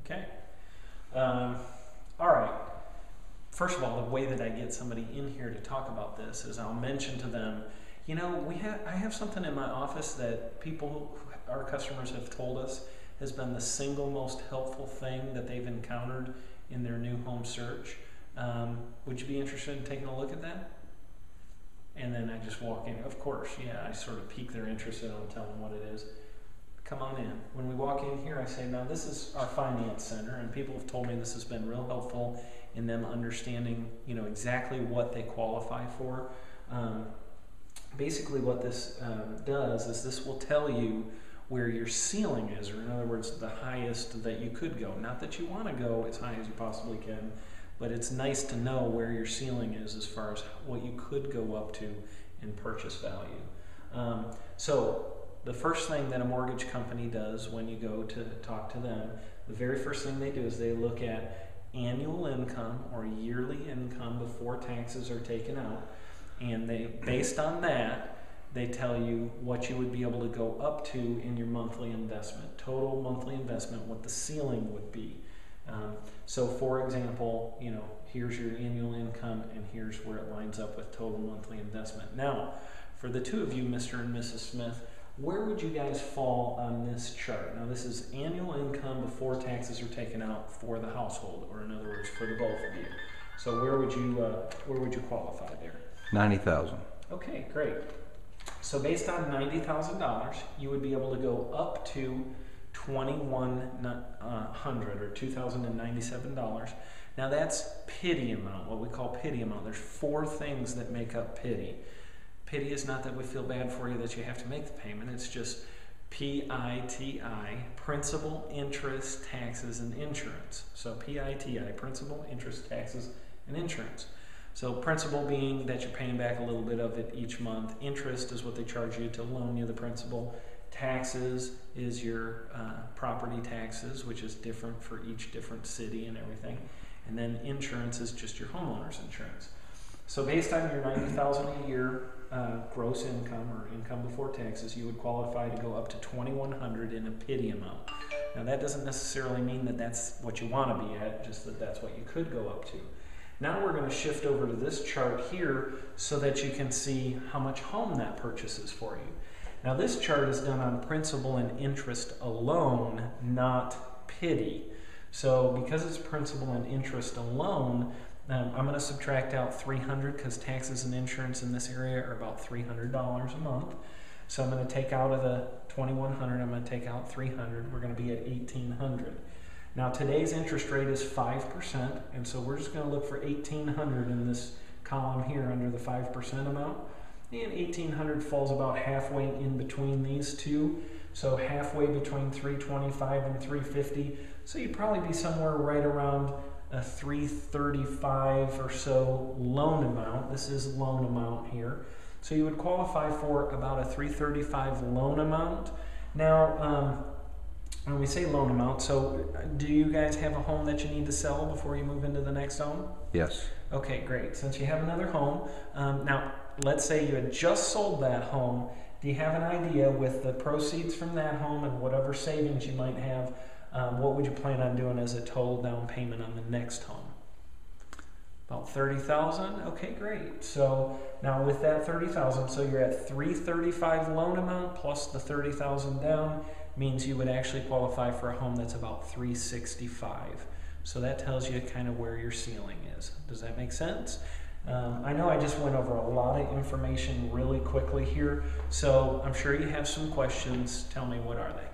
Okay. All right. First of all, the way that I get somebody in here to talk about this is I'll mention to them, you know, I have something in my office that our customers have told us has been the single most helpful thing that they've encountered in their new home search. Would you be interested in taking a look at that? And then I just walk in. Of course, yeah, I sort of pique their interest and I'll tell them what it is. Come on in. When we walk in here, I say, now this is our finance center, and people have told me this has been real helpful in them understanding, you know, exactly what they qualify for. Basically what this does is this will tell you where your ceiling is, or in other words, the highest that you could go. Not that you want to go as high as you possibly can, but it's nice to know where your ceiling is as far as what you could go up to in purchase value. So the first thing that a mortgage company does when you go to talk to them, the very first thing they do is they look at annual income or yearly income before taxes are taken out, and they, based on that, they tell you what you would be able to go up to in your monthly investment, total monthly investment, what the ceiling would be. So for example, you know, here's your annual income and here's where it lines up with total monthly investment. Now, for the two of you, Mr. and Mrs. Smith, where would you guys fall on this chart? Now this is annual income before taxes are taken out for the household, or in other words, for the both of you. So where would you qualify there? 90,000. Okay, great. So based on $90,000, you would be able to go up to $2,100 or $2,097. Now that's pity amount, what we call pity amount. There's four things that make up pity. Pity is not that we feel bad for you that you have to make the payment. It's just PITI, principal, interest, taxes, and insurance. So PITI, principal, interest, taxes, and insurance. So principal being that you're paying back a little bit of it each month. Interest is what they charge you to loan you the principal. Taxes is your property taxes, which is different for each different city and everything. And then insurance is just your homeowner's insurance. So based on your $90,000 a year gross income or income before taxes, you would qualify to go up to $2,100 in a pity amount. Now that doesn't necessarily mean that that's what you want to be at, just that that's what you could go up to. Now we're going to shift over to this chart here so that you can see how much home that purchase is for you. Now this chart is done on principal and interest alone, not pity. So because it's principal and interest alone, I'm going to subtract out $300 because taxes and insurance in this area are about $300 a month. So I'm going to take out of the $2,100, I'm going to take out $300. We're going to be at $1,800. Now today's interest rate is 5%, and so we're just going to look for $1,800 in this column here under the 5% amount. And $1,800 falls about halfway in between these two. So halfway between $325 and $350. So you'd probably be somewhere right around a $335 or so loan amount. This is loan amount here. So you would qualify for about a $335 loan amount. Now, when we say loan amount, so do you guys have a home that you need to sell before you move into the next home? Yes. Okay, great. Since you have another home, now let's say you had just sold that home. Do you have an idea with the proceeds from that home and whatever savings you might have, what would you plan on doing as a total down payment on the next home? About $30,000? Okay, great. So now with that $30,000, so you're at $335 loan amount plus the $30,000 down, means you would actually qualify for a home that's about $365. So that tells you kind of where your ceiling is. Does that make sense? I know I just went over a lot of information really quickly here, so I'm sure you have some questions. Tell me, what are they?